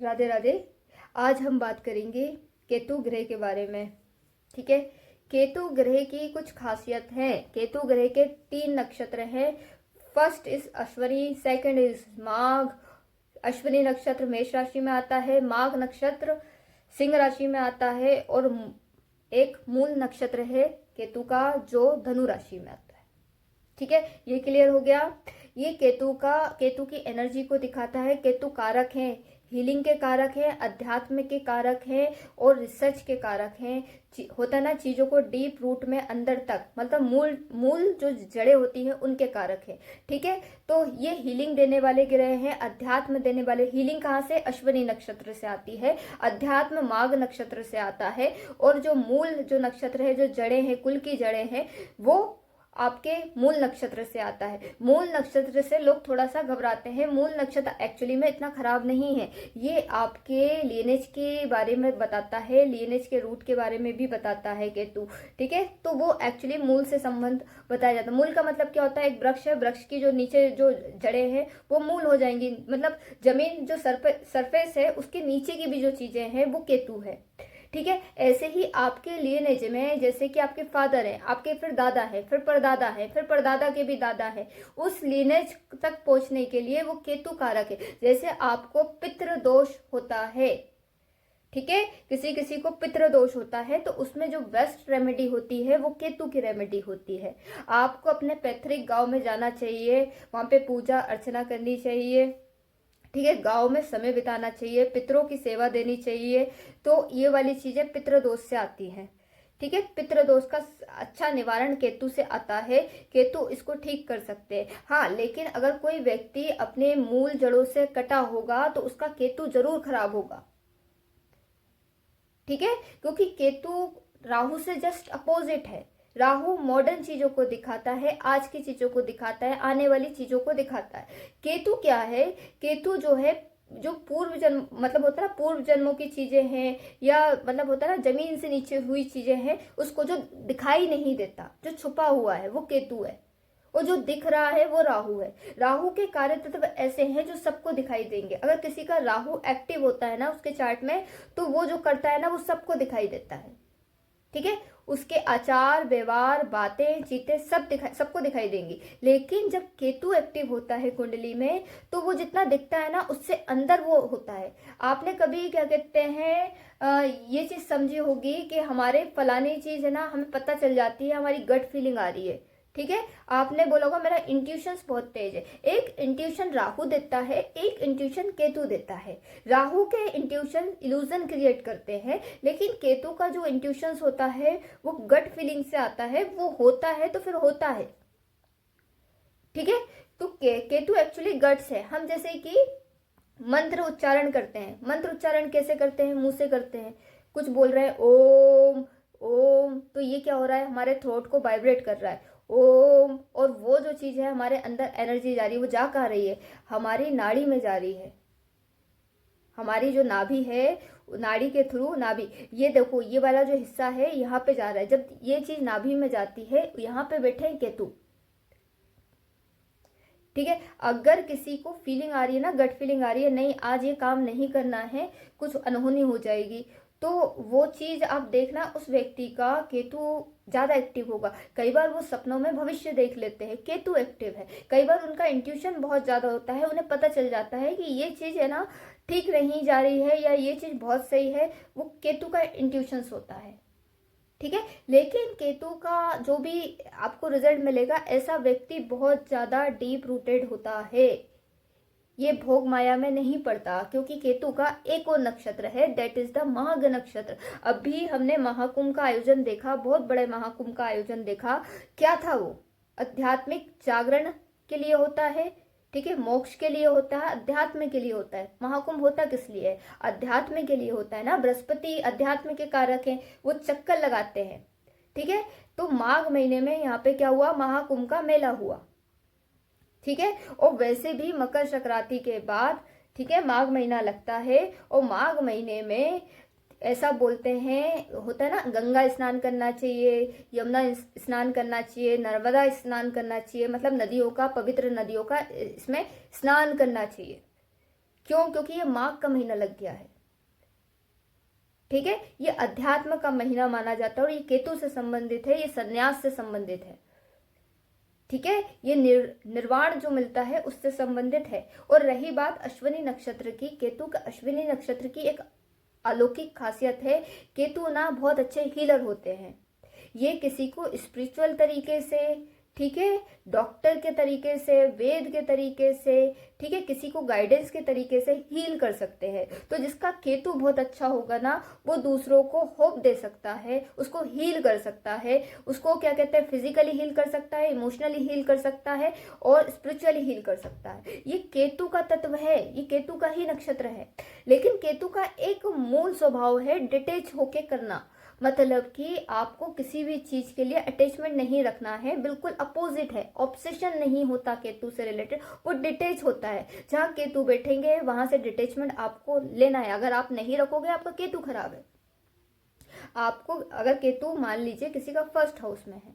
राधे राधे। आज हम बात करेंगे केतु ग्रह के बारे में। ठीक है। केतु ग्रह की कुछ खासियत है। केतु ग्रह के 3 नक्षत्र हैं। First is Ashwini, second is Magha. Ashwini नक्षत्र मेष राशि में आता है, माघ नक्षत्र सिंह राशि में आता है, और एक मूल नक्षत्र है केतु का जो धनु राशि में आता है। ठीक है, ये क्लियर हो गया। ये केतु की एनर्जी को दिखाता है। केतु कारक है, हीलिंग के कारक है, अध्यात्म के कारक है, और रिसर्च के कारक हैं। होता ना, चीजों को डीप रूट में अंदर तक, मतलब मूल मूल जो जड़ें होती हैं उनके कारक है। ठीक है, तो ये हीलिंग देने वाले ग्रह हैं, अध्यात्म देने वाले। हीलिंग कहाँ से? अश्विनी नक्षत्र से आती है। अध्यात्म माघ नक्षत्र से आता है। और जो मूल जो नक्षत्र है, जो जड़ें हैं, कुल की जड़ें हैं, वो आपके मूल नक्षत्र से आता है। मूल नक्षत्र से लोग थोड़ा सा घबराते हैं। मूल नक्षत्र एक्चुअली में इतना खराब नहीं है। ये आपके लीनेज के बारे में बताता है, लीनेज के रूट के बारे में भी बताता है केतु। ठीक है, तो वो एक्चुअली मूल से संबंध बताया जाता है। मूल का मतलब क्या होता है? एक वृक्ष है, वृक्ष की जो नीचे जो जड़ें हैं वो मूल हो जाएंगी। मतलब जमीन जो सरफेस है उसके नीचे की भी जो चीजें हैं वो केतु है। ठीक है, ऐसे ही आपके लिनेज में, जैसे कि आपके फादर हैं, आपके फिर दादा है, फिर परदादा है, फिर परदादा के भी दादा है, उस लिनेज तक पहुंचने के लिए वो केतु कारक है। जैसे आपको पितृ दोष होता है, ठीक है, किसी किसी को पितृ दोष होता है, तो उसमें जो बेस्ट रेमेडी होती है वो केतु की रेमेडी होती है। आपको अपने पैतृक गांव में जाना चाहिए, वहां पे पूजा अर्चना करनी चाहिए। ठीक है, गांव में समय बिताना चाहिए, पितरों की सेवा देनी चाहिए। तो ये वाली चीजें पितृदोष से आती हैं। ठीक है, पितृदोष का अच्छा निवारण केतु से आता है। केतु इसको ठीक कर सकते हैं। हाँ, लेकिन अगर कोई व्यक्ति अपने मूल जड़ों से कटा होगा तो उसका केतु जरूर खराब होगा। ठीक है, क्योंकि केतु राहु से जस्ट अपोजिट है। राहु मॉडर्न चीजों को दिखाता है, आज की चीजों को दिखाता है, आने वाली चीजों को दिखाता है। केतु क्या है? केतु जो है, जो पूर्व जन्म, मतलब होता है ना, पूर्व जन्मों की चीजें हैं, या मतलब होता है ना, जमीन से नीचे हुई चीजें हैं, उसको जो दिखाई नहीं देता, जो छुपा हुआ है, वो केतु है। और जो दिख रहा है वो राहु है। राहु के कार्य तत्व ऐसे हैं जो सबको दिखाई देंगे। अगर किसी का राहु एक्टिव होता है ना उसके चार्ट में, तो वो जो करता है ना वो सबको दिखाई देता है। ठीक है, उसके आचार व्यवहार बातें चीतें सबको दिखाई देंगी। लेकिन जब केतु एक्टिव होता है कुंडली में, तो वो जितना दिखता है ना उससे अंदर वो होता है। आपने कभी क्या कहते हैं, ये चीज समझी होगी कि हमारे फलानी चीज है ना, हमें पता चल जाती है, हमारी गट फीलिंग आ रही है। ठीक है, आपने बोला होगा मेरा इंट्यूशन बहुत तेज है। एक इंट्यूशन राहु देता है, एक इंट्यूशन केतु देता है। राहु के इंट्यूशन इल्यूजन क्रिएट करते हैं, लेकिन केतु का जो इंट्यूशन होता है वो गट फीलिंग से आता है। वो होता है तो फिर होता है। ठीक है, तो केतु एक्चुअली गट्स है। हम जैसे कि मंत्र उच्चारण करते हैं, मंत्र उच्चारण कैसे करते हैं? मुंह से करते हैं। कुछ बोल रहे हैं ओम ओम, तो ये क्या हो रहा है? हमारे थ्रोट को वाइब्रेट कर रहा है ओम। और वो जो चीज है हमारे अंदर एनर्जी जा रही है, वो जा कहाँ रही है? हमारी नाड़ी में जा रही है। हमारी जो नाभि है, नाड़ी के थ्रू नाभि, ये देखो ये वाला जो हिस्सा है यहाँ पे जा रहा है। जब ये चीज नाभि में जाती है, यहाँ पे बैठे हैं केतु। ठीक है, अगर किसी को फीलिंग आ रही है ना, गट फीलिंग आ रही है, नहीं आज ये काम नहीं करना है, कुछ अनहोनी हो जाएगी, तो वो चीज आप देखना, उस व्यक्ति का केतु ज्यादा एक्टिव होगा। कई बार वो सपनों में भविष्य देख लेते हैं, केतु एक्टिव है। कई बार उनका इंट्यूशन बहुत ज्यादा होता है, उन्हें पता चल जाता है कि ये चीज है ना ठीक नहीं जा रही है, या ये चीज बहुत सही है। वो केतु का इंट्यूशन होता है। ठीक है, लेकिन केतु का जो भी आपको रिजल्ट मिलेगा, ऐसा व्यक्ति बहुत ज्यादा डीप रूटेड होता है। ये भोग माया में नहीं पड़ता, क्योंकि केतु का एक और नक्षत्र है, दैट इज द माघ नक्षत्र। अभी हमने महाकुंभ का आयोजन देखा, बहुत बड़े महाकुंभ का आयोजन देखा। क्या था वो? आध्यात्मिक जागरण के लिए होता है। ठीक है, मोक्ष के लिए होता है, अध्यात्म के लिए होता है। महाकुंभ होता किस लिए है? अध्यात्म के लिए होता है ना। बृहस्पति अध्यात्म के कारक हैं, वो चक्कर लगाते हैं। ठीक है, तो माघ महीने में यहाँ पे क्या हुआ? महाकुंभ का मेला हुआ। ठीक है, और वैसे भी मकर संक्रांति के बाद, ठीक है, माघ महीना लगता है। और माघ महीने में ऐसा बोलते हैं, होता है ना, गंगा स्नान करना चाहिए, यमुना स्नान करना चाहिए, नर्मदा स्नान करना चाहिए, मतलब नदियों का, पवित्र नदियों का इसमें स्नान करना चाहिए। क्यों? क्योंकि ये माघ का महीना लग गया है, ठीक है। ये अध्यात्म का महीना माना जाता है और ये केतु से संबंधित है, ये संन्यास से संबंधित है, ठीक है। ये निर्वाण जो मिलता है उससे संबंधित है। और रही बात अश्विनी नक्षत्र की, केतु का अश्विनी नक्षत्र की एक अलौकिक खासियत है, केतु ना बहुत अच्छे हीलर होते हैं। ये किसी को स्पिरिचुअल तरीके से, ठीक है, डॉक्टर के तरीके से, वेद के तरीके से, ठीक है, किसी को गाइडेंस के तरीके से हील कर सकते हैं। तो जिसका केतु बहुत अच्छा होगा ना, वो दूसरों को होप दे सकता है, उसको हील कर सकता है, उसको क्या कहते हैं, फिजिकली हील कर सकता है, इमोशनली हील कर सकता है और स्पिरिचुअली हील कर सकता है। ये केतु का तत्व है, ये केतु का ही नक्षत्र है। लेकिन केतु का एक मूल स्वभाव है डिटेच होके करना, मतलब कि आपको किसी भी चीज के लिए अटैचमेंट नहीं रखना है, बिल्कुल अपोजिट है। ऑब्सेशन नहीं होता केतु से रिलेटेड, वो डिटेच होता है। जहाँ केतु बैठेंगे वहां से डिटेचमेंट आपको लेना है। अगर आप नहीं रखोगे, आपका केतु खराब है। आपको अगर केतु मान लीजिए किसी का फर्स्ट हाउस में है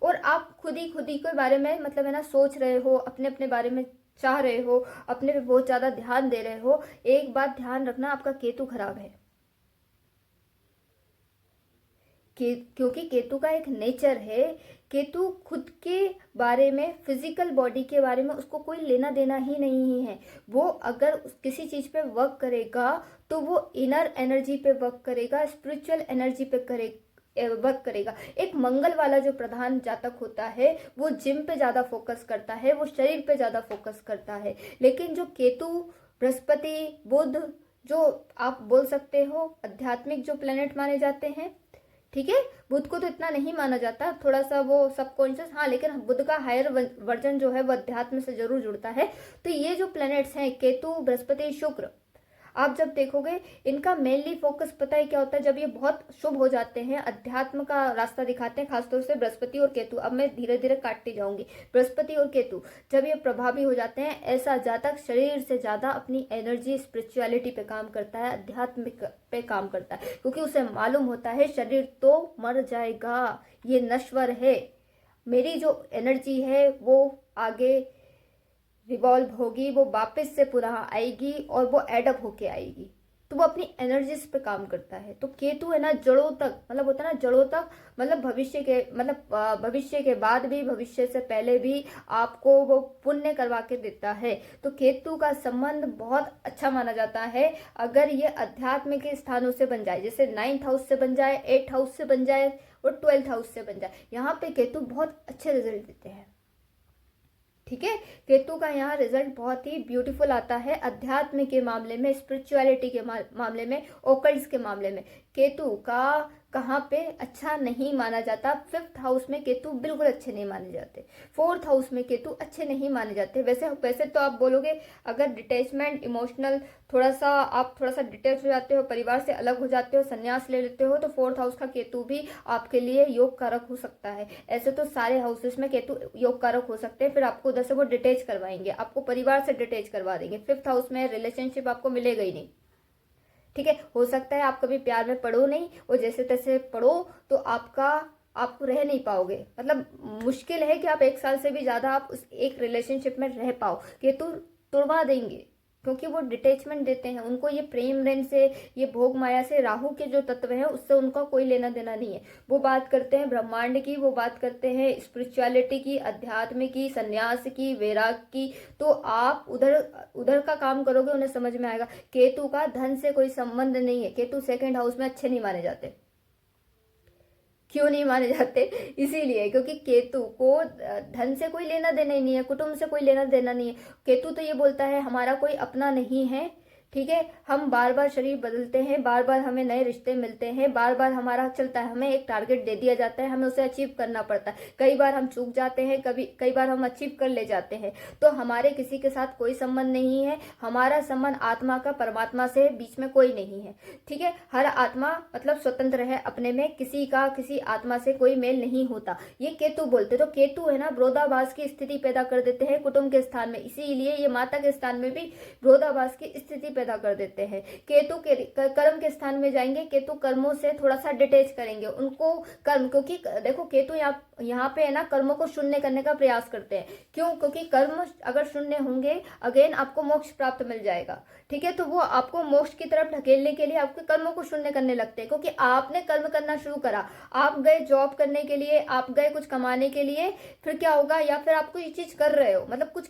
और आप खुद ही के बारे में मतलब है ना सोच रहे हो, अपने अपने बारे में चाह रहे हो, अपने पे बहुत ज्यादा ध्यान दे रहे हो, एक बात ध्यान रखना, आपका केतु खराब है। क्योंकि केतु का एक नेचर है, केतु खुद के बारे में, फिजिकल बॉडी के बारे में उसको कोई लेना देना ही नहीं है। वो अगर किसी चीज पे वर्क करेगा तो वो इनर एनर्जी पे वर्क करेगा, स्पिरिचुअल एनर्जी पे वर्क करेगा। एक मंगल वाला जो प्रधान जातक होता है वो जिम पे ज्यादा फोकस करता है, वो शरीर पे ज्यादा फोकस करता है। लेकिन जो केतु, बृहस्पति, बुध, जो आप बोल सकते हो आध्यात्मिक जो प्लेनेट माने जाते हैं, ठीक है, बुध को तो इतना नहीं माना जाता, थोड़ा सा वो सबकॉन्शियस, हाँ, लेकिन बुध का हायर वर्जन जो है वो अध्यात्म से जरूर जुड़ता है। तो ये जो प्लैनेट्स हैं केतु, बृहस्पति, शुक्र, आप जब देखोगे इनका मेनली फोकस पता है क्या होता है, जब ये बहुत शुभ हो जाते हैं, अध्यात्म का रास्ता दिखाते हैं, खासतौर से बृहस्पति और केतु। अब मैं धीरे धीरे काटती जाऊंगी। बृहस्पति और केतु जब ये प्रभावी हो जाते हैं, ऐसा जातक शरीर से ज्यादा अपनी एनर्जी स्पिरिचुअलिटी पे काम करता है, अध्यात्मिक पे काम करता है, क्योंकि उसे मालूम होता है शरीर तो मर जाएगा, ये नश्वर है, मेरी जो एनर्जी है वो आगे रिवॉल्व होगी, वो वापस से पुनः आएगी और वो एडअप होके आएगी। तो वो अपनी एनर्जीज पे काम करता है। तो केतु है ना जड़ों तक, मतलब होता है ना जड़ों तक, मतलब भविष्य के, मतलब भविष्य के बाद भी, भविष्य से पहले भी आपको वो पुण्य करवा के देता है। तो केतु का संबंध बहुत अच्छा माना जाता है अगर ये अध्यात्म के स्थानों से बन जाए, जैसे 9th हाउस से बन जाए, 8th हाउस से बन जाए और 12th हाउस से बन जाए। यहाँ पे केतु बहुत अच्छे रिजल्ट देते हैं, ठीक है। केतु का यहाँ रिजल्ट बहुत ही ब्यूटीफुल आता है अध्यात्म के मामले में, स्पिरिचुअलिटी के मामले में, ओकल्ट्स के मामले में। केतु का कहाँ पे अच्छा नहीं माना जाता, 5th हाउस में केतु बिल्कुल अच्छे नहीं माने जाते, 4th हाउस में केतु अच्छे नहीं माने जाते। वैसे तो आप बोलोगे अगर डिटैचमेंट, इमोशनल, आप थोड़ा सा डिटैच हो जाते हो, परिवार से अलग हो जाते हो, संन्यास ले लेते हो, तो 4th हाउस का केतु भी आपके लिए योग कारक हो सकता है। ऐसे तो सारे हाउसेस में केतु योग कारक हो सकते हैं। फिर आपको उधर से वो डिटैच करवाएंगे, आपको परिवार से डिटैच करवा देंगे। 5th हाउस में रिलेशनशिप आपको मिलेगा ही नहीं, ठीक है। हो सकता है आप कभी प्यार में पढ़ो नहीं, और जैसे तैसे पढ़ो तो आपको रह नहीं पाओगे, मतलब मुश्किल है कि आप 1 साल से भी ज्यादा आप उस एक रिलेशनशिप में रह पाओ। केतु तुड़वा देंगे क्योंकि वो डिटैचमेंट देते हैं, उनको ये प्रेम रैन से, ये भोग माया से, राहु के जो तत्व हैं उससे उनका कोई लेना देना नहीं है। वो बात करते हैं ब्रह्मांड की, वो बात करते हैं स्पिरिचुअलिटी की, अध्यात्म की, संन्यास की, वैराग की। तो आप उधर का काम करोगे, उन्हें समझ में आएगा। केतु का धन से कोई संबंध नहीं है, केतु 2nd हाउस में अच्छे नहीं माने जाते। क्यों नहीं माने जाते? इसीलिए क्योंकि केतु को धन से कोई लेना देना ही नहीं है, कुटुंब से कोई लेना देना नहीं है। केतु तो ये बोलता है हमारा कोई अपना नहीं है, ठीक है। हम बार बार शरीर बदलते हैं, बार बार हमें नए रिश्ते मिलते हैं, बार बार हमारा चलता है, हमें एक टारगेट दे दिया जाता है, हमें उसे अचीव करना पड़ता है। कई बार हम चूक जाते हैं, कई बार हम अचीव कर ले जाते हैं। तो हमारे किसी के साथ कोई संबंध नहीं है, हमारा संबंध आत्मा का परमात्मा से, बीच में कोई नहीं है, ठीक है। हर आत्मा मतलब स्वतंत्र है अपने में, किसी का किसी आत्मा से कोई मेल नहीं होता, ये केतु बोलते। तो केतु है ना विरोधाभास की स्थिति पैदा कर देते हैं कुटुंब के स्थान में, इसीलिए ये माता के स्थान में भी विरोधाभास की स्थिति पैदा कर देते हैं। केतु के कर्म के स्थान में जाएंगे, केतु कर्मों से थोड़ा सा डिटेच करेंगे उनको कर्म, क्योंकि देखो केतु यहाँ पे है ना कर्मों को शून्य करने का प्रयास करते हैं। क्यों? क्योंकि कर्म अगर शून्य होंगे अगेन आपको मोक्ष प्राप्त मिल जाएगा। ठीक है, तो वो आपको मोक्ष की तरफ ढकेलने के लिए आपके कर्मों को शून्य करने लगते हैं, क्योंकि आपने कर्म करना शुरू करा, आप गए जॉब करने के लिए, आप गए कुछ कमाने के लिए, फिर क्या होगा, या फिर आप कोई चीज कर रहे हो, मतलब कुछ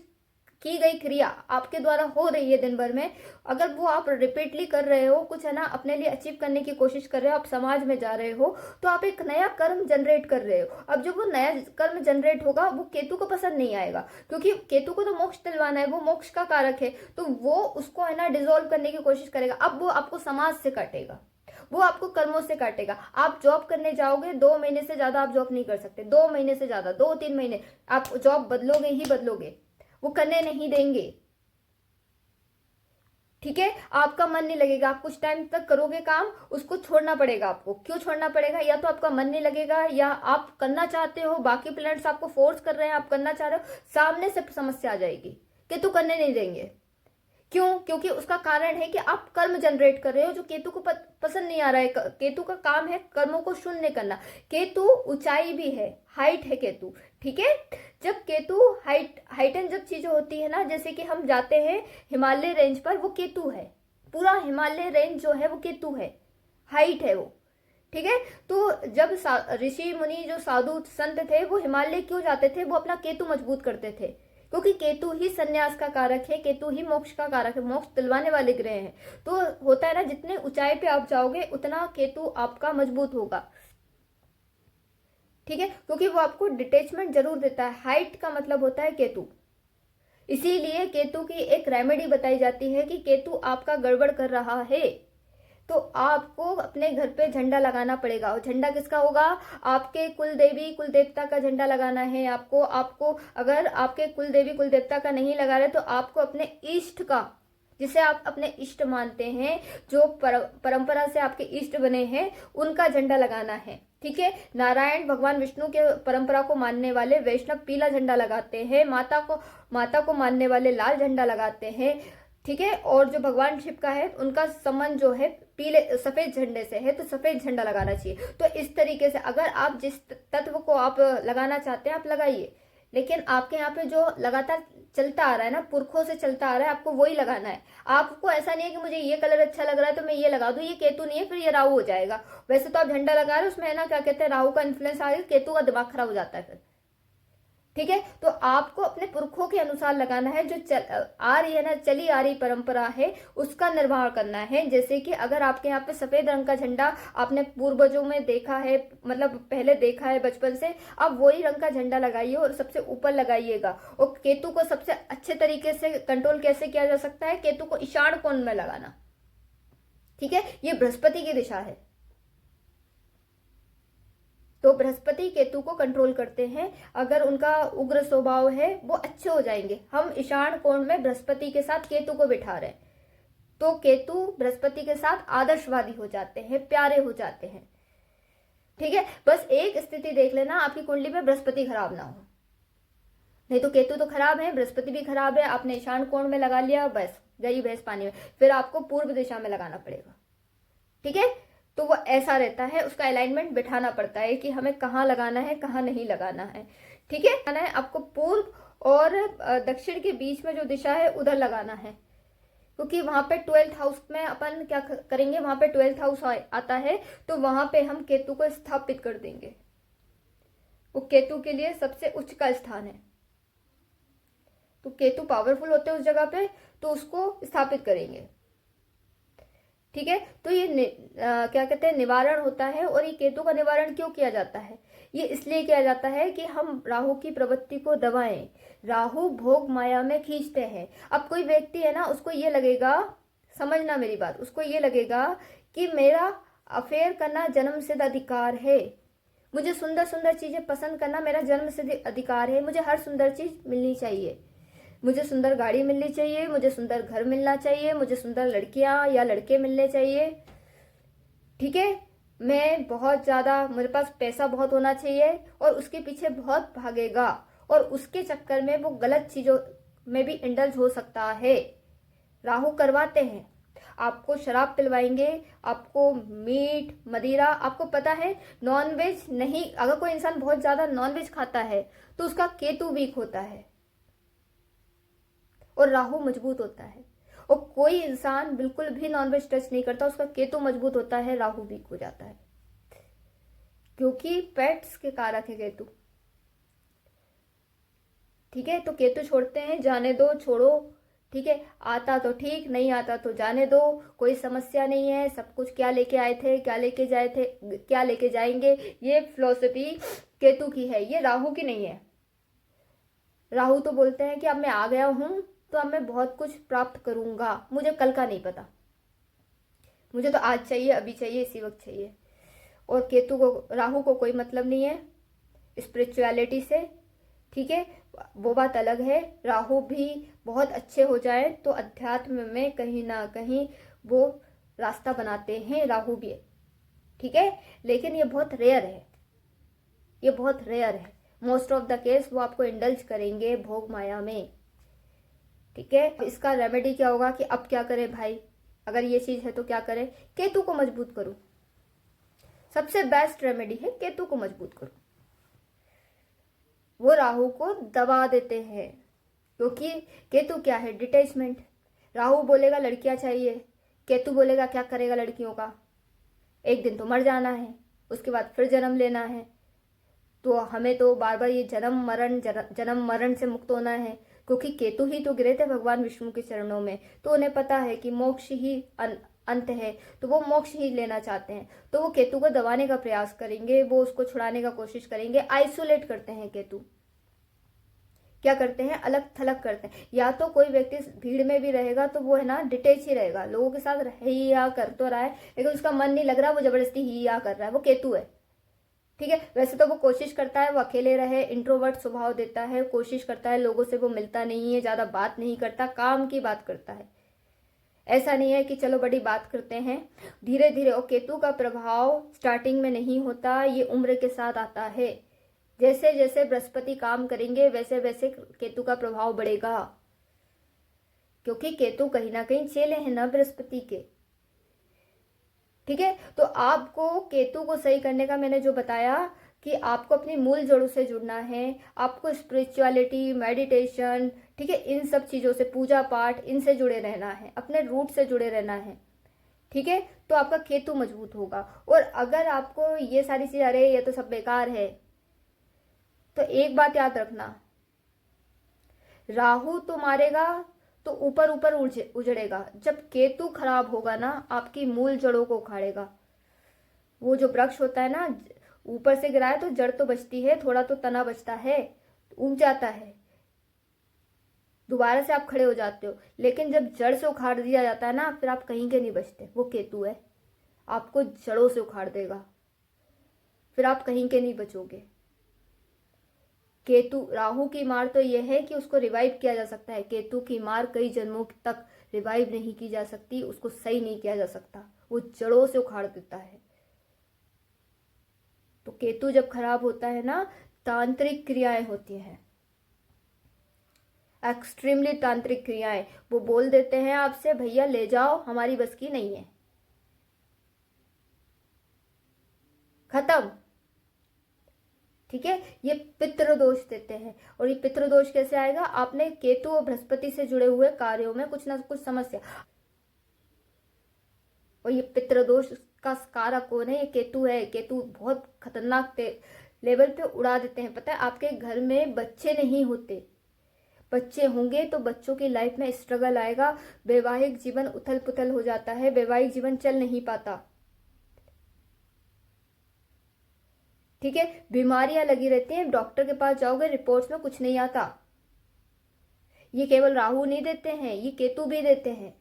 की गई क्रिया आपके द्वारा हो रही है दिन भर में, अगर वो आप रिपीटली कर रहे हो, कुछ है ना अपने लिए अचीव करने की कोशिश कर रहे हो, आप समाज में जा रहे हो, तो आप एक नया कर्म जनरेट कर रहे हो। अब जब वो नया कर्म जनरेट होगा वो केतु को पसंद नहीं आएगा, क्योंकि केतु को तो मोक्ष दिलवाना है, वो मोक्ष का कारक है, तो वो उसको है ना डिसॉल्व करने की कोशिश करेगा। अब वो आपको समाज से काटेगा, वो आपको कर्मों से काटेगा। आप जॉब करने जाओगे, 2 महीने से ज्यादा आप जॉब नहीं कर सकते, 2 महीने से ज्यादा, 2-3 महीने आप जॉब बदलोगे ही बदलोगे, वो करने नहीं देंगे। ठीक है, आपका मन नहीं लगेगा, आप कुछ टाइम तक करोगे काम, उसको छोड़ना पड़ेगा आपको। क्यों छोड़ना पड़ेगा? या तो आपका मन नहीं लगेगा, या आप करना चाहते हो, बाकी प्लैनेट्स आपको फोर्स कर रहे हैं, आप करना चाह रहे हो, सामने से समस्या आ जाएगी कि तू करने नहीं देंगे। क्यों? क्योंकि उसका कारण है कि आप कर्म जनरेट कर रहे हो जो केतु को पसंद नहीं आ रहा है। केतु का काम है कर्मों को शून्य करना। केतु ऊंचाई भी है, हाइट है केतु। ठीक है, जब केतु हाइटन जब चीजें होती है ना, जैसे कि हम जाते हैं हिमालय रेंज पर, वो केतु है, पूरा हिमालय रेंज जो है वो केतु है, हाइट है वो। ठीक है, तो जब ऋषि मुनि जो साधु संत थे वो हिमालय क्यों जाते थे? वो अपना केतु मजबूत करते थे, क्योंकि केतु ही संन्यास का कारक है, केतु ही मोक्ष का कारक है, मोक्ष दिलवाने वाले ग्रह हैं। तो होता है ना, जितने ऊंचाई पे आप जाओगे उतना केतु आपका मजबूत होगा। ठीक है, क्योंकि वो आपको डिटेचमेंट जरूर देता है। हाइट का मतलब होता है केतु, इसीलिए केतु की एक रेमेडी बताई जाती है कि केतु आपका गड़बड़ कर रहा है तो आपको अपने घर पे झंडा लगाना पड़ेगा। और झंडा किसका होगा? आपके कुल देवी कुल देवता का झंडा लगाना है आपको अगर आपके कुल देवी कुल देवता का नहीं लगा रहे तो आपको अपने इष्ट का, जिसे आप अपने इष्ट मानते हैं, जो परंपरा से आपके इष्ट बने हैं, उनका झंडा लगाना है। ठीक है, नारायण भगवान विष्णु के परंपरा को मानने वाले वैष्णव पीला झंडा लगाते हैं, माता को मानने वाले लाल झंडा लगाते हैं। ठीक है, और जो भगवान शिव का है उनका संबंध जो है पीले सफेद झंडे से है, तो सफेद झंडा लगाना चाहिए। तो इस तरीके से अगर आप जिस तत्व को आप लगाना चाहते हैं आप लगाइए, लेकिन आपके यहाँ पे जो लगातार चलता आ रहा है ना, पुरखों से चलता आ रहा है, आपको वही लगाना है। आपको ऐसा नहीं है कि मुझे ये कलर अच्छा लग रहा है तो मैं ये लगा दूं, ये केतु नहीं है, फिर ये राहु हो जाएगा। वैसे तो आप झंडा लगा रहे हो, उसमें है ना क्या कहते हैं, राहु का इन्फ्लुएंस आ रही है, केतु का दिमाग खराब हो जाता है फिर। ठीक है, तो आपको अपने पुरखों के अनुसार लगाना है, जो आ रही है ना, चली आ रही परंपरा है, उसका निर्वाह करना है। जैसे कि अगर आपके यहाँ पे सफेद रंग का झंडा आपने पूर्वजों में देखा है, मतलब पहले देखा है बचपन से, अब वही रंग का झंडा लगाइए और सबसे ऊपर लगाइएगा। और केतु को सबसे अच्छे तरीके से कंट्रोल कैसे किया जा सकता है? केतु को ईशान कोण में लगाना। ठीक है, ये बृहस्पति की दिशा है, तो बृहस्पति केतु को कंट्रोल करते हैं। अगर उनका उग्र स्वभाव है वो अच्छे हो जाएंगे। हम ईशान कोण में बृहस्पति के साथ केतु को बिठा रहे हैं, तो केतु बृहस्पति के साथ आदर्शवादी हो जाते हैं, प्यारे हो जाते हैं। ठीक है, बस एक स्थिति देख लेना, आपकी कुंडली में बृहस्पति खराब ना हो, नहीं तो केतु तो खराब है, बृहस्पति भी खराब है, आपने ईशान कोण में लगा लिया, बस गई भैंस पानी में। फिर आपको पूर्व दिशा में लगाना पड़ेगा। ठीक है, तो वो ऐसा रहता है, उसका अलाइनमेंट बिठाना पड़ता है कि हमें कहाँ लगाना है, कहाँ नहीं लगाना है। ठीक है, लगाना है आपको पूर्व और दक्षिण के बीच में जो दिशा है उधर लगाना है, क्योंकि वहां पे 12th हाउस में अपन क्या करेंगे, वहां पे 12th हाउस आता है, तो वहां पे हम केतु को स्थापित कर देंगे। वो केतु के लिए सबसे उच्च का स्थान है, तो केतु पावरफुल होते हैं उस जगह पे, तो उसको स्थापित करेंगे। ठीक है, तो ये क्या कहते हैं, निवारण होता है। और ये केतु का निवारण क्यों किया जाता है? ये इसलिए किया जाता है कि हम राहु की प्रवृत्ति को दबाएं। राहु भोग माया में खींचते हैं। अब कोई व्यक्ति है ना, उसको ये लगेगा, समझना मेरी बात, उसको ये लगेगा कि मेरा अफेयर करना जन्मसिद्ध अधिकार है, मुझे सुंदर सुंदर चीजें पसंद करना मेरा जन्मसिद्ध अधिकार है, मुझे हर सुंदर चीज मिलनी चाहिए, मुझे सुंदर गाड़ी मिलनी चाहिए, मुझे सुंदर घर मिलना चाहिए, मुझे सुंदर लड़कियां या लड़के मिलने चाहिए। ठीक है, मैं बहुत ज्यादा, मेरे पास पैसा बहुत होना चाहिए, और उसके पीछे बहुत भागेगा, और उसके चक्कर में वो गलत चीजों में भी इंडल्ज हो सकता है। राहु करवाते हैं, आपको शराब पिलवाएंगे, आपको मीट मदिरा, आपको पता है नॉनवेज नहीं, अगर कोई इंसान बहुत ज्यादा नॉनवेज खाता है तो उसका केतु वीक होता है और राहु मजबूत होता है। और कोई इंसान बिल्कुल भी नॉनवेज टच नहीं करता, उसका केतु मजबूत होता है, राहु वीक हो जाता है, क्योंकि पेट्स के कारक है केतु। ठीक है, तो केतु छोड़ते हैं, जाने दो, छोड़ो। ठीक है, आता तो ठीक, नहीं आता तो जाने दो, कोई समस्या नहीं है। सब कुछ क्या लेके आए थे, क्या लेके जाए थे, क्या लेके जाएंगे, ये फिलॉसफी केतु की है, ये राहु की नहीं है। राहु तो बोलते हैं कि अब मैं आ गया हूं तो अब मैं बहुत कुछ प्राप्त करूंगा, मुझे कल का नहीं पता, मुझे तो आज चाहिए, अभी चाहिए, इसी वक्त चाहिए। और केतु को, राहु को कोई मतलब नहीं है स्पिरिचुअलिटी से। ठीक है, वो बात अलग है। राहु भी बहुत अच्छे हो जाए तो अध्यात्म में कहीं ना कहीं वो रास्ता बनाते हैं, राहु भी। ठीक है, लेकिन ये बहुत रेयर है, ये बहुत रेयर है। मोस्ट ऑफ द केस वो आपको इंडल्ज करेंगे भोग माया में। ठीक है, इसका रेमेडी क्या होगा कि अब क्या करें भाई, अगर ये चीज है तो क्या करें? केतु को मजबूत करो, सबसे बेस्ट रेमेडी है केतु को मजबूत करो। वो राहु को दबा देते हैं, क्योंकि केतु क्या है? डिटैचमेंट। राहु बोलेगा लड़कियां चाहिए, केतु बोलेगा क्या करेगा लड़कियों का, एक दिन तो मर जाना है, उसके बाद फिर जन्म लेना है, तो हमें तो बार बार ये जन्म मरण से मुक्त होना है। क्योंकि केतु ही तो गिरे थे भगवान विष्णु के चरणों में, तो उन्हें पता है कि मोक्ष ही अंत है, तो वो मोक्ष ही लेना चाहते हैं। तो वो केतु को दबाने का प्रयास करेंगे, वो उसको छुड़ाने का कोशिश करेंगे। आइसोलेट करते हैं केतु, क्या करते हैं? अलग थलग करते हैं। या तो कोई व्यक्ति भीड़ में भी रहेगा तो वो है ना डिटेच ही रहेगा, लोगों के साथ ही या कर तो रहा है लेकिन उसका मन नहीं लग रहा, वो जबरदस्ती ही या कर रहा है, वो केतु है। ठीक है, वैसे तो वो कोशिश करता है वो अकेले रहे, इंट्रोवर्ट स्वभाव देता है, कोशिश करता है, लोगों से वो मिलता नहीं है, ज्यादा बात नहीं करता, काम की बात करता है। ऐसा नहीं है कि चलो बड़ी बात करते हैं, धीरे धीरे। और केतु का प्रभाव स्टार्टिंग में नहीं होता, ये उम्र के साथ आता है। जैसे जैसे बृहस्पति काम करेंगे वैसे वैसे केतु का प्रभाव बढ़ेगा, क्योंकि केतु कहीं ना कहीं चेले हैं ना बृहस्पति के। ठीक है, तो आपको केतु को सही करने का मैंने जो बताया कि आपको अपनी मूल जड़ों से जुड़ना है, आपको स्पिरिचुअलिटी, मेडिटेशन, ठीक है, इन सब चीजों से, पूजा पाठ, इनसे जुड़े रहना है, अपने रूट से जुड़े रहना है। ठीक है, तो आपका केतु मजबूत होगा। और अगर आपको ये सारी चीज, अरे ये तो सब बेकार है, तो एक बात याद रखना, राहु तो मारेगा तो ऊपर ऊपर उजड़ेगा, जब केतु खराब होगा ना आपकी मूल जड़ों को उखाड़ेगा। वो जो वृक्ष होता है ना, ऊपर से गिरा है तो जड़ तो बचती है, थोड़ा तो तना बचता है, उग जाता है, दोबारा से आप खड़े हो जाते हो। लेकिन जब जड़ से उखाड़ दिया जाता है ना, फिर आप कहीं के नहीं बचते। वो केतु है, आपको जड़ों से उखाड़ देगा, फिर आप कहीं के नहीं बचोगे। केतु, राहु की मार तो यह है कि उसको रिवाइव किया जा सकता है, केतु की मार कई जन्मों तक रिवाइव नहीं की जा सकती, उसको सही नहीं किया जा सकता, वो जड़ों से उखाड़ देता है। तो केतु जब खराब होता है ना, तांत्रिक क्रियाएं होती हैं, एक्सट्रीमली तांत्रिक क्रियाएं। वो बोल देते हैं आपसे भैया ले जाओ, हमारी बस की नहीं है, खत्म। ठीक है, ये पितृदोष देते हैं। और ये पितृदोष कैसे आएगा? आपने केतु और बृहस्पति से जुड़े हुए कार्यों में कुछ ना कुछ समस्या, और ये पितृदोष का कारक कौन है? ये केतु है। केतु बहुत खतरनाक लेवल पे उड़ा देते हैं। पता है, आपके घर में बच्चे नहीं होते, बच्चे होंगे तो बच्चों की लाइफ में स्ट्रगल आएगा, वैवाहिक जीवन उथल पुथल हो जाता है, वैवाहिक जीवन चल नहीं पाता। ठीक है, बीमारियां लगी रहती हैं, डॉक्टर के पास जाओगे रिपोर्ट्स में कुछ नहीं आता। ये केवल राहु नहीं देते हैं, ये केतु भी देते हैं,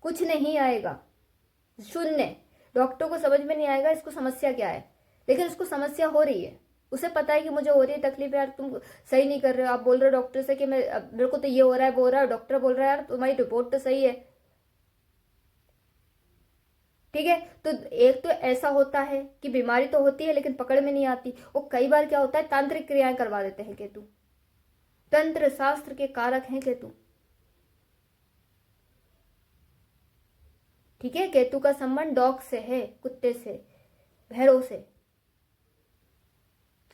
कुछ नहीं आएगा, शून्य। डॉक्टर को समझ में नहीं आएगा इसको समस्या क्या है, लेकिन उसको समस्या हो रही है, उसे पता है कि मुझे हो रही है तकलीफ, यार तुम सही नहीं कर रहे हो। आप बोल रहे हो डॉक्टर से कि मेरे को तो ये हो रहा है वो हो रहा है, डॉक्टर बोल रहा है यार तुम्हारी रिपोर्ट तो सही है। ठीक है, तो एक तो ऐसा होता है कि बीमारी तो होती है लेकिन पकड़ में नहीं आती। और कई बार क्या होता है, तांत्रिक क्रियाएं करवा देते हैं केतु, तंत्र शास्त्र के कारक हैं केतु। ठीक है, केतु का संबंध डॉग से है, कुत्ते से, भैरव से।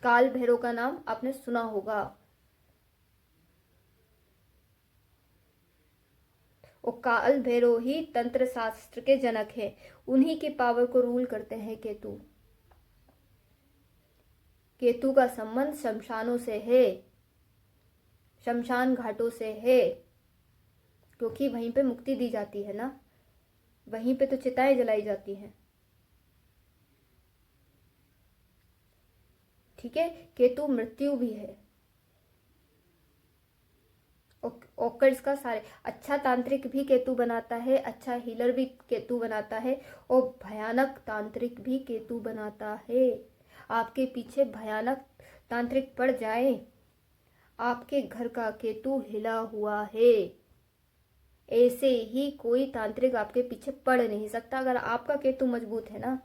काल भैरव का नाम आपने सुना होगा। और काल भैरव ही तंत्र शास्त्र के जनक है, उन्हीं की पावर को रूल करते हैं केतु। केतु का संबंध शमशानों से है, शमशान घाटों से है, क्योंकि वहीं पे मुक्ति दी जाती है ना, वहीं पे तो चिताएं जलाई जाती हैं। ठीक है, केतु मृत्यु भी है। ऑकर्स का सारे, अच्छा तांत्रिक भी केतु बनाता है, अच्छा हीलर भी केतु बनाता है, और भयानक तांत्रिक भी केतु बनाता है। आपके पीछे भयानक तांत्रिक पड़ जाए, आपके घर का केतु हिला हुआ है, ऐसे ही कोई तांत्रिक आपके पीछे पड़ नहीं सकता। अगर आपका केतु मजबूत है ना,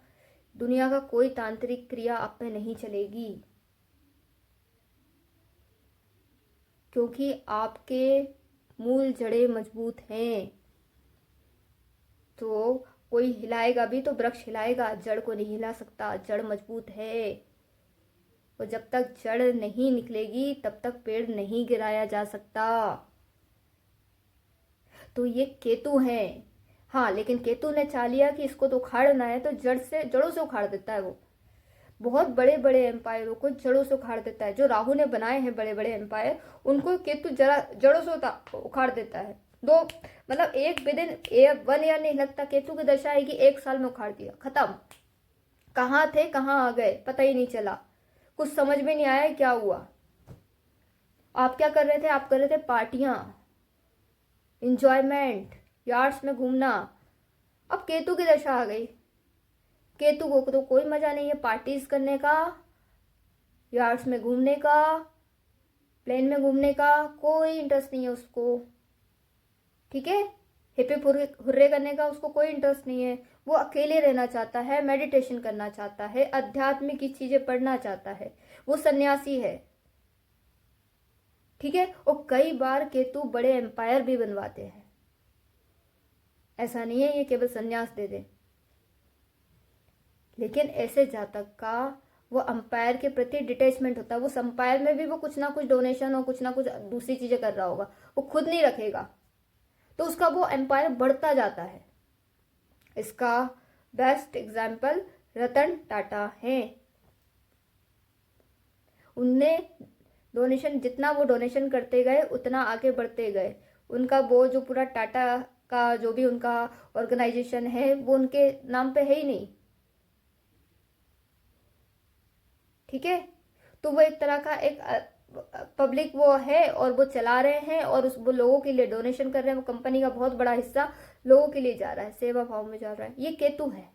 दुनिया का कोई तांत्रिक क्रिया आप पे नहीं चलेगी, क्योंकि आपके मूल जड़ें मजबूत हैं। तो कोई हिलाएगा भी तो वृक्ष हिलाएगा, जड़ को नहीं हिला सकता, जड़ मजबूत है। और जब तक जड़ नहीं निकलेगी तब तक पेड़ नहीं गिराया जा सकता। तो ये केतु है। हाँ, लेकिन केतु ने चाह लिया कि इसको तो उखाड़ना है, तो जड़ों से उखाड़ देता है। वो बहुत बड़े बड़े एम्पायरों को जड़ों से उखाड़ देता है। जो राहु ने बनाए हैं बड़े बड़े एम्पायर, उनको केतु जड़ों से उखाड़ देता है। मतलब एक विदिन 1 ईयर नहीं लगता, केतु की दशा आएगी 1 साल में उखाड़ दिया, खत्म। कहाँ थे कहाँ आ गए पता ही नहीं चला, कुछ समझ में नहीं आया क्या हुआ। आप क्या कर रहे थे? आप कर रहे थे पार्टियां, इंजॉयमेंट, यार्ड्स में घूमना। अब केतु की दशा आ गई, केतु को तो कोई मजा नहीं है पार्टीज करने का, यार्ड्स में घूमने का, प्लेन में घूमने का, कोई इंटरेस्ट नहीं है उसको। ठीक है, हिप हिप हुर्रे करने का उसको कोई इंटरेस्ट नहीं है। वो अकेले रहना चाहता है, मेडिटेशन करना चाहता है, आध्यात्मिक की चीजें पढ़ना चाहता है, वो सन्यासी है। ठीक है, और कई बार केतु बड़े एम्पायर भी बनवाते हैं, ऐसा नहीं है ये केवल सन्यास दे दे। लेकिन ऐसे जातक का वो अंपायर के प्रति डिटैचमेंट होता है। वो अंपायर में भी वो कुछ ना कुछ डोनेशन और कुछ ना कुछ दूसरी चीजें कर रहा होगा, वो खुद नहीं रखेगा, तो उसका वो एम्पायर बढ़ता जाता है। इसका बेस्ट एग्जाम्पल रतन टाटा है। उनने डोनेशन, जितना वो डोनेशन करते गए उतना आगे बढ़ते गए। उनका वो जो पूरा टाटा का जो भी उनका ऑर्गेनाइजेशन है वो उनके नाम पे है ही नहीं। ठीक है, तो वो एक तरह का एक पब्लिक वो है और वो चला रहे हैं, और वो लोगों के लिए डोनेशन कर रहे हैं। वो कंपनी का बहुत बड़ा हिस्सा लोगों के लिए जा रहा है, सेवा भाव में जा रहा है। ये केतु है।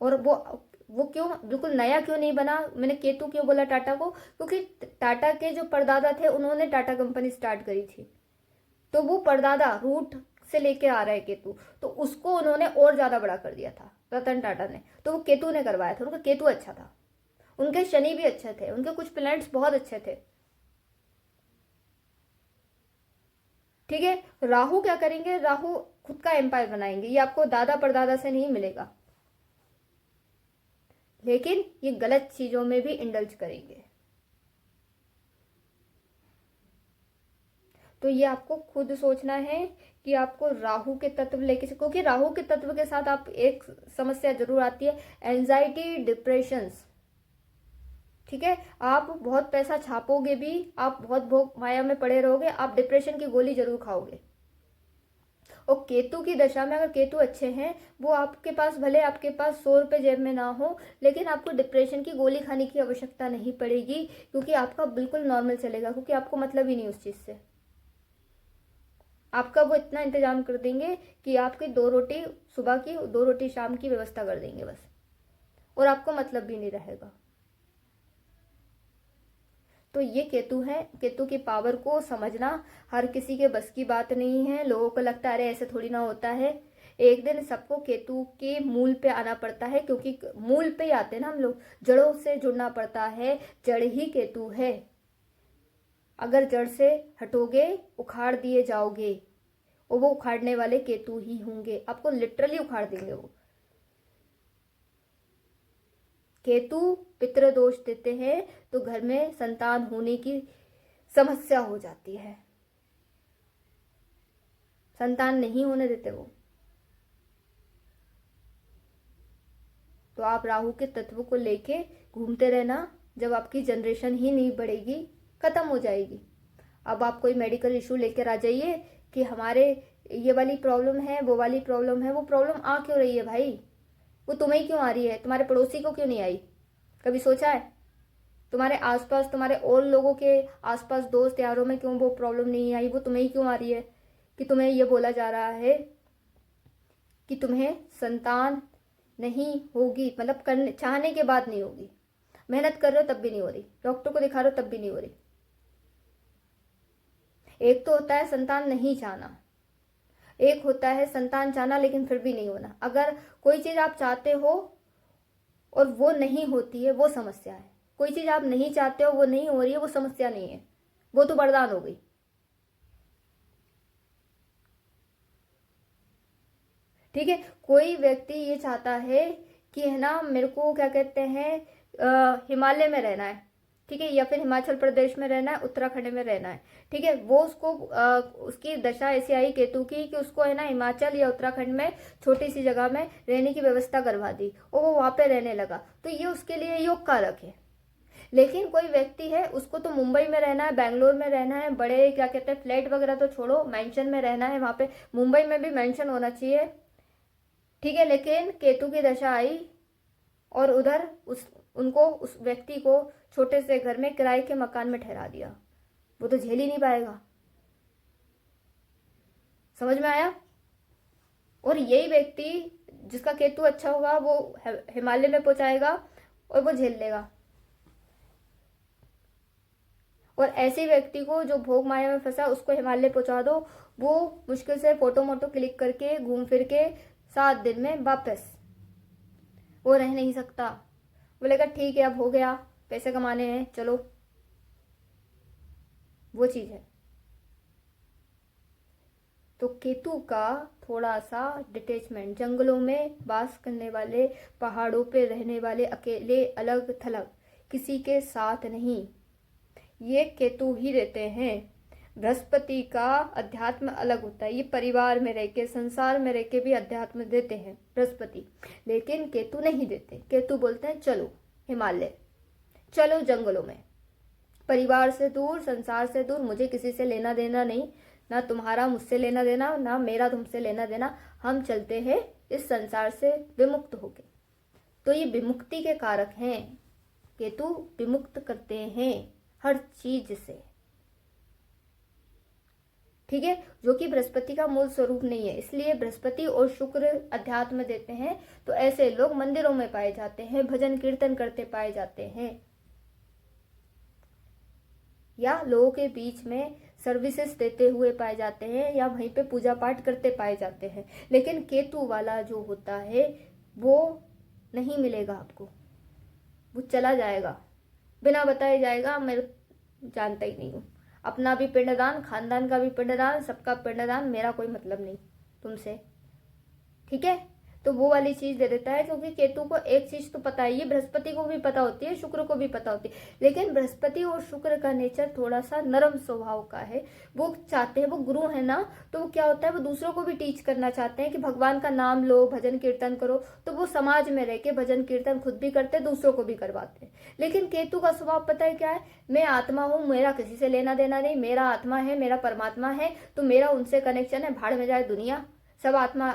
और वो क्यों बिल्कुल नया क्यों नहीं बना? मैंने केतु क्यों बोला टाटा को? क्योंकि टाटा के जो परदादा थे उन्होंने टाटा कंपनी स्टार्ट करी थी, तो वो परदादा रूट से लेके आ रहा है केतु, तो उसको उन्होंने और ज्यादा बड़ा कर दिया था रतन टाटा ने। तो वो केतु ने करवाया था, उनका केतु अच्छा था, उनके शनि भी अच्छे थे, उनके कुछ प्लैनेट्स बहुत अच्छे थे। ठीक है, राहु क्या करेंगे? राहु खुद का एम्पायर बनाएंगे। ये आपको दादा परदादा से नहीं मिलेगा, लेकिन ये गलत चीजों में भी इंडल्ज करेंगे। तो ये आपको खुद सोचना है कि आपको राहु के तत्व लेके, क्योंकि राहु के तत्व के साथ आप एक समस्या जरूर आती है, एंजाइटी, डिप्रेशंस। ठीक है, आप बहुत पैसा छापोगे भी, आप बहुत भोग माया में पड़े रहोगे, आप डिप्रेशन की गोली जरूर खाओगे। और केतु की दशा में अगर केतु अच्छे हैं, वो आपके पास, भले आपके पास 100 रुपये जेब में ना हो, लेकिन आपको डिप्रेशन की गोली खाने की आवश्यकता नहीं पड़ेगी, क्योंकि आपका बिल्कुल नॉर्मल चलेगा, क्योंकि आपको मतलब ही नहीं उस चीज से। आपका वो इतना इंतजाम कर देंगे कि आपकी 2 रोटी सुबह की, 2 रोटी शाम की व्यवस्था कर देंगे बस, और आपको मतलब भी नहीं रहेगा। तो ये केतु है। केतु की पावर को समझना हर किसी के बस की बात नहीं है। लोगों को लगता है अरे ऐसे थोड़ी ना होता है। एक दिन सबको केतु के मूल पे आना पड़ता है, क्योंकि मूल पे ही आते हैं ना हम लोग, जड़ों से जुड़ना पड़ता है। जड़ ही केतु है। अगर जड़ से हटोगे उखाड़ दिए जाओगे, और वो उखाड़ने वाले केतु ही होंगे, आपको लिटरली उखाड़ देंगे वो। केतु पितृ दोष देते हैं तो घर में संतान होने की समस्या हो जाती है, संतान नहीं होने देते वो। तो आप राहु के तत्व को लेके घूमते रहना, जब आपकी जनरेशन ही नहीं बढ़ेगी, खत्म हो जाएगी। अब आप कोई मेडिकल इशू लेकर आ जाइए कि हमारे ये वाली प्रॉब्लम है, वो वाली प्रॉब्लम है। वो प्रॉब्लम आ क्यों रही है भाई? वो तुम्हें क्यों आ रही है? तुम्हारे पड़ोसी को क्यों नहीं आई? कभी सोचा है? तुम्हारे आसपास, तुम्हारे और लोगों के आसपास, दोस्त यारों में क्यों वो प्रॉब्लम नहीं आई? वो तुम्हें ही क्यों आ रही है? कि तुम्हें ये बोला जा रहा है कि तुम्हें संतान नहीं होगी, मतलब करने चाहने के बाद नहीं होगी। मेहनत कर रहे हो तब भी नहीं हो रही, डॉक्टर को दिखा रहे हो तब भी नहीं हो रही। एक तो होता है संतान नहीं चाहना, एक होता है संतान चाहना लेकिन फिर भी नहीं होना। अगर कोई चीज आप चाहते हो और वो नहीं होती है, वो समस्या है। कोई चीज आप नहीं चाहते हो, वो नहीं हो रही है, वो समस्या नहीं है, वो तो वरदान हो गई। ठीक है, कोई व्यक्ति ये चाहता है कि है ना, मेरे को क्या कहते हैं, हिमालय में रहना है, ठीक है, या फिर हिमाचल प्रदेश में रहना है, उत्तराखंड में रहना है, ठीक है। वो उसको उसकी दशा ऐसी आई केतु की कि उसको है ना हिमाचल या उत्तराखंड में छोटी सी जगह में रहने की व्यवस्था करवा दी और वो वहां पे रहने लगा, तो ये उसके लिए योग कारक है। लेकिन कोई व्यक्ति है, उसको तो मुंबई में रहना है, बैंगलोर में रहना है, बड़े क्या कहते हैं फ्लैट वगैरह तो छोड़ो, मेंशन में रहना है, वहां पे मुंबई में भी मेंशन होना चाहिए, ठीक है। लेकिन केतु की दशा आई और उधर उस व्यक्ति को छोटे से घर में किराए के मकान में ठहरा दिया। वो तो झेल ही नहीं पाएगा। समझ में आया? और यही व्यक्ति जिसका केतु अच्छा होगा वो हिमालय में पहुंचाएगा और वो झेल लेगा। और ऐसे व्यक्ति को जो भोग माया में फंसा उसको हिमालय पहुंचा दो, वो मुश्किल से फोटो मोटो क्लिक करके घूम फिर के 7 दिन में वापस वो रह नहीं सकता। बोलेगा ठीक है अब हो गया, पैसे कमाने हैं, चलो। वो चीज है। तो केतु का थोड़ा सा डिटेचमेंट, जंगलों में वास करने वाले, पहाड़ों पे रहने वाले, अकेले अलग थलग, किसी के साथ नहीं, ये केतु ही देते हैं। बृहस्पति का अध्यात्म अलग होता है, ये परिवार में रह के, संसार में रह के भी अध्यात्म देते हैं बृहस्पति, लेकिन केतु नहीं देते। केतु बोलते हैं चलो हिमालय, चलो जंगलों में, परिवार से दूर, संसार से दूर, मुझे किसी से लेना देना नहीं, ना तुम्हारा मुझसे लेना देना, ना मेरा तुमसे लेना देना, हम चलते हैं इस संसार से विमुक्त होके। तो ये विमुक्ति के कारक हैं, केतु विमुक्त करते हैं हर चीज से, ठीक है, जो कि बृहस्पति का मूल स्वरूप नहीं है। इसलिए बृहस्पति और शुक्र अध्यात्म देते हैं, तो ऐसे लोग मंदिरों में पाए जाते हैं, भजन कीर्तन करते पाए जाते हैं, या लोगों के बीच में सर्विसेज देते हुए पाए जाते हैं, या वहीं पे पूजा पाठ करते पाए जाते हैं। लेकिन केतु वाला जो होता है वो नहीं मिलेगा आपको, वो चला जाएगा, बिना बताए जाएगा, मैं जानता ही नहीं हूँ। अपना भी पिंडदान, खानदान का भी पिंडदान, सबका पिंडदान, मेरा कोई मतलब नहीं तुमसे, ठीक है। तो वो वाली चीज दे देता है, क्योंकि केतु को एक चीज तो पता है, ये बृहस्पति को भी पता होती है, शुक्र को भी पता होती है, लेकिन बृहस्पति और शुक्र का नेचर थोड़ा सा नरम स्वभाव का है। वो चाहते हैं, वो गुरु है ना, तो वो क्या होता है, वो दूसरों को भी टीच करना चाहते हैं कि भगवान का नाम लो, भजन कीर्तन करो। तो वो समाज में रह के भजन कीर्तन खुद भी करते, दूसरों को भी करवाते हैं। लेकिन केतु का स्वभाव पता है क्या है, मैं आत्मा हूं, मेरा किसी से लेना देना नहीं, मेरा आत्मा है, मेरा परमात्मा है, तो मेरा उनसे कनेक्शन है, भाड़ में जाए दुनिया, सब आत्मा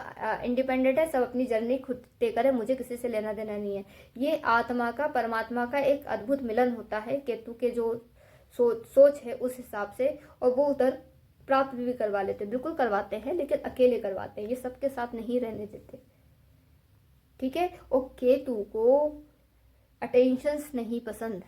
इंडिपेंडेंट है, सब अपनी जर्नी खुद तय करे, मुझे किसी से लेना देना नहीं है। ये आत्मा का परमात्मा का एक अद्भुत मिलन होता है केतु के जो सोच है उस हिसाब से, और वो उधर प्राप्त भी करवा लेते, बिल्कुल करवाते हैं, लेकिन अकेले करवाते हैं, ये सबके साथ नहीं रहने देते, ठीक है। और केतु को अटेंशंस नहीं पसंद,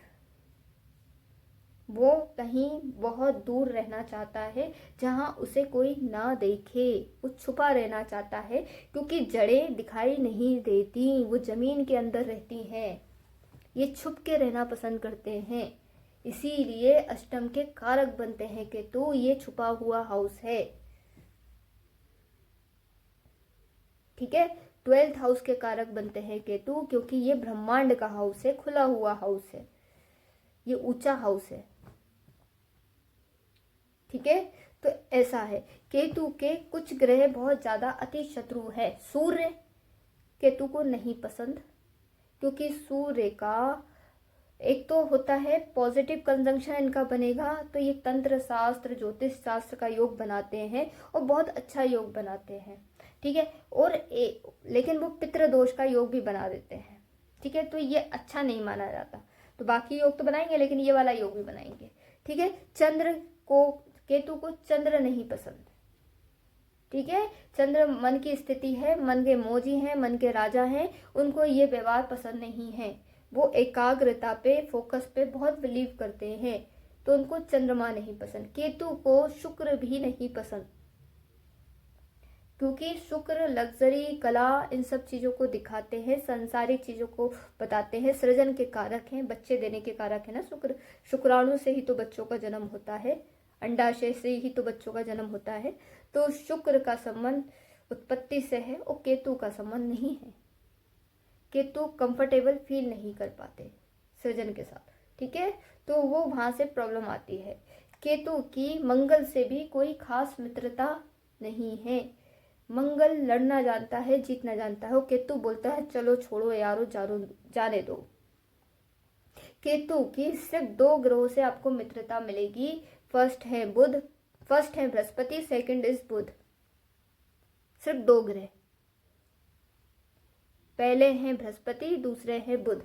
वो कहीं बहुत दूर रहना चाहता है जहां उसे कोई ना देखे, वो छुपा रहना चाहता है, क्योंकि जड़ें दिखाई नहीं देती, वो जमीन के अंदर रहती हैं, ये छुप के रहना पसंद करते हैं। इसीलिए अष्टम के कारक बनते हैं केतु, ये छुपा हुआ हाउस है। ठीक है। 12th हाउस के कारक बनते हैं केतु, क्योंकि ये ब्रह्मांड का हाउस है, खुला हुआ हाउस है, ये ऊंचा हाउस है। ठीक है, तो ऐसा है। केतु के कुछ ग्रह बहुत ज्यादा अति शत्रु है। सूर्य केतु को नहीं पसंद, क्योंकि सूर्य का एक तो होता है पॉजिटिव कंजंक्शन इनका बनेगा, तो ये तंत्र शास्त्र ज्योतिष शास्त्र का योग बनाते हैं और बहुत अच्छा योग बनाते हैं। ठीक है, और लेकिन वो पितृ दोष का योग भी बना देते हैं। ठीक है, तो ये अच्छा नहीं माना जाता। तो बाकी योग तो बनाएंगे, लेकिन ये वाला योग भी बनाएंगे। ठीक है, चंद्र को, केतु को चंद्र नहीं पसंद। ठीक है, चंद्र मन की स्थिति है, मन के मोजी हैं, मन के राजा हैं, उनको ये व्यवहार पसंद नहीं है। वो एकाग्रता पे, फोकस पे बहुत बिलीव करते हैं, तो उनको चंद्रमा नहीं पसंद। केतु को शुक्र भी नहीं पसंद, क्योंकि शुक्र लग्जरी, कला, इन सब चीजों को दिखाते हैं, संसारिक चीजों को बताते हैं, सृजन के कारक हैं, बच्चे देने के कारक है ना शुक्र। शुक्राणु से ही तो बच्चों का जन्म होता है, अंडाशय से ही तो बच्चों का जन्म होता है। तो शुक्र का संबंध उत्पत्ति से है और केतु का संबंध नहीं है। केतु कंफर्टेबल फील नहीं कर पाते सृजन के साथ। ठीक है, तो वो वहां से प्रॉब्लम आती है। केतु की मंगल से भी कोई खास मित्रता नहीं है। मंगल लड़ना जानता है, जीतना जानता है। वो केतु बोलता है चलो छोड़ो यारो, जाने दो। केतु की सिर्फ 2 ग्रहों से आपको मित्रता मिलेगी। फर्स्ट है बृहस्पति, सेकंड इज बुध। सिर्फ 2 ग्रह, पहले हैं बृहस्पति, दूसरे हैं बुध,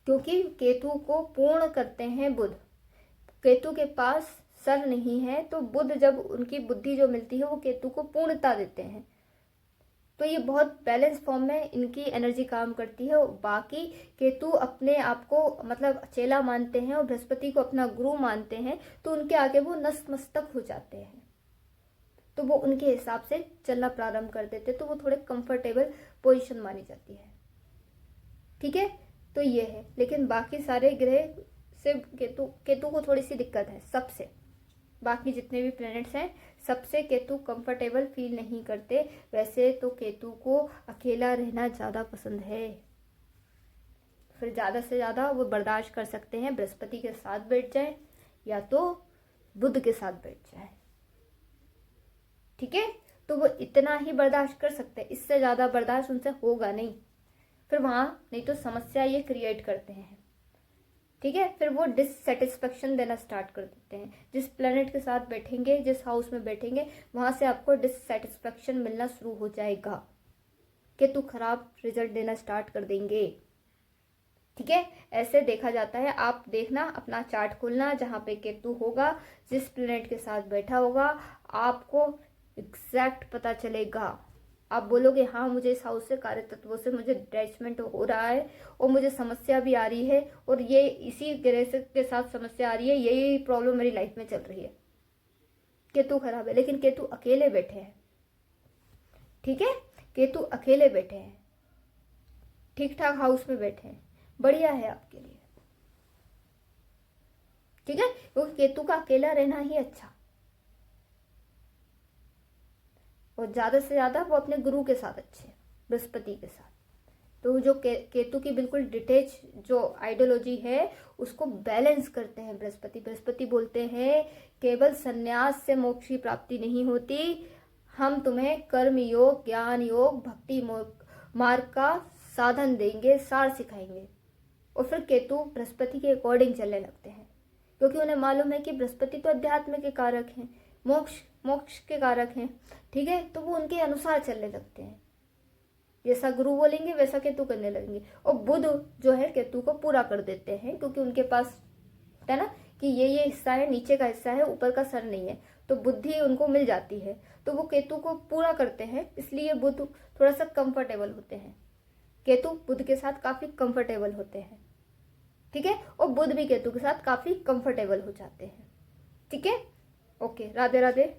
क्योंकि केतु को पूर्ण करते हैं बुध। केतु के पास सर नहीं है, तो बुध जब उनकी बुद्धि जो मिलती है वो केतु को पूर्णता देते हैं। तो ये बहुत बैलेंस फॉर्म में इनकी एनर्जी काम करती है। बाकी केतु अपने आप को मतलब चेला मानते हैं और बृहस्पति को अपना गुरु मानते हैं, तो उनके आगे वो नतमस्तक हो जाते हैं, तो वो उनके हिसाब से चलना प्रारंभ कर देते, तो वो थोड़े कंफर्टेबल पोजीशन मानी जाती है। ठीक है, तो ये है। लेकिन बाकी सारे ग्रह से केतु को थोड़ी सी दिक्कत है सबसे। बाकी जितने भी प्लैनेट्स हैं सबसे केतु कंफर्टेबल फील नहीं करते। वैसे तो केतु को अकेला रहना ज़्यादा पसंद है, फिर ज़्यादा से ज़्यादा वो बर्दाश्त कर सकते हैं बृहस्पति के साथ बैठ जाए या तो बुध के साथ बैठ जाए। ठीक है, तो वो इतना ही बर्दाश्त कर सकते हैं, इससे ज़्यादा बर्दाश्त उनसे होगा नहीं। फिर वहाँ नहीं तो समस्या ये क्रिएट करते हैं। ठीक है, फिर वो डिससेटिस्फेक्शन देना स्टार्ट कर देते हैं। जिस प्लेनेट के साथ बैठेंगे, जिस हाउस में बैठेंगे, वहां से आपको डिससेटिस्फेक्शन मिलना शुरू हो जाएगा। केतु खराब रिजल्ट देना स्टार्ट कर देंगे। ठीक है, ऐसे देखा जाता है। आप देखना, अपना चार्ट खोलना, जहां पे केतु होगा, जिस प्लेनेट के साथ बैठा होगा, आपको एग्जैक्ट पता चलेगा। आप बोलोगे हाँ मुझे इस हाउस से, कार्य तत्वों से मुझे अटैचमेंट हो रहा है और मुझे समस्या भी आ रही है, और ये इसी ग्रह के साथ समस्या आ रही है, यही प्रॉब्लम मेरी लाइफ में चल रही है। केतु खराब है, लेकिन केतु अकेले बैठे हैं। ठीक है, केतु अकेले बैठे हैं, ठीक ठाक हाउस में बैठे हैं, बढ़िया है आपके लिए। ठीक है, क्योंकि केतु का अकेला रहना ही अच्छा, और ज्यादा से ज्यादा वो अपने गुरु के साथ अच्छे, बृहस्पति के साथ। तो जो केतु की बिल्कुल डिटेच जो आइडियोलॉजी है उसको बैलेंस करते हैं बृहस्पति बोलते हैं केवल संन्यास से मोक्ष की प्राप्ति नहीं होती, हम तुम्हें कर्म योग, ज्ञान योग, भक्ति मार्ग का साधन देंगे, सार सिखाएंगे। और फिर केतु बृहस्पति के अकॉर्डिंग चलने लगते हैं, क्योंकि उन्हें मालूम है कि बृहस्पति तो अध्यात्म के कारक हैं, मोक्ष के कारक हैं। ठीक है, तो वो उनके अनुसार चलने लगते हैं, जैसा गुरु बोलेंगे वैसा केतु करने लगेंगे। और बुध जो है केतु को पूरा कर देते हैं, क्योंकि उनके पास है ना कि ये हिस्सा है, नीचे का हिस्सा है, ऊपर का सर नहीं है, तो बुद्धि उनको मिल जाती है, तो वो केतु को पूरा करते हैं। इसलिए बुध थोड़ा सा कंफर्टेबल होते हैं, केतु बुध के साथ काफी कंफर्टेबल होते हैं। ठीक है, और बुध भी केतु के साथ काफी कंफर्टेबल हो जाते हैं। ठीक है, ओके, राधे राधे।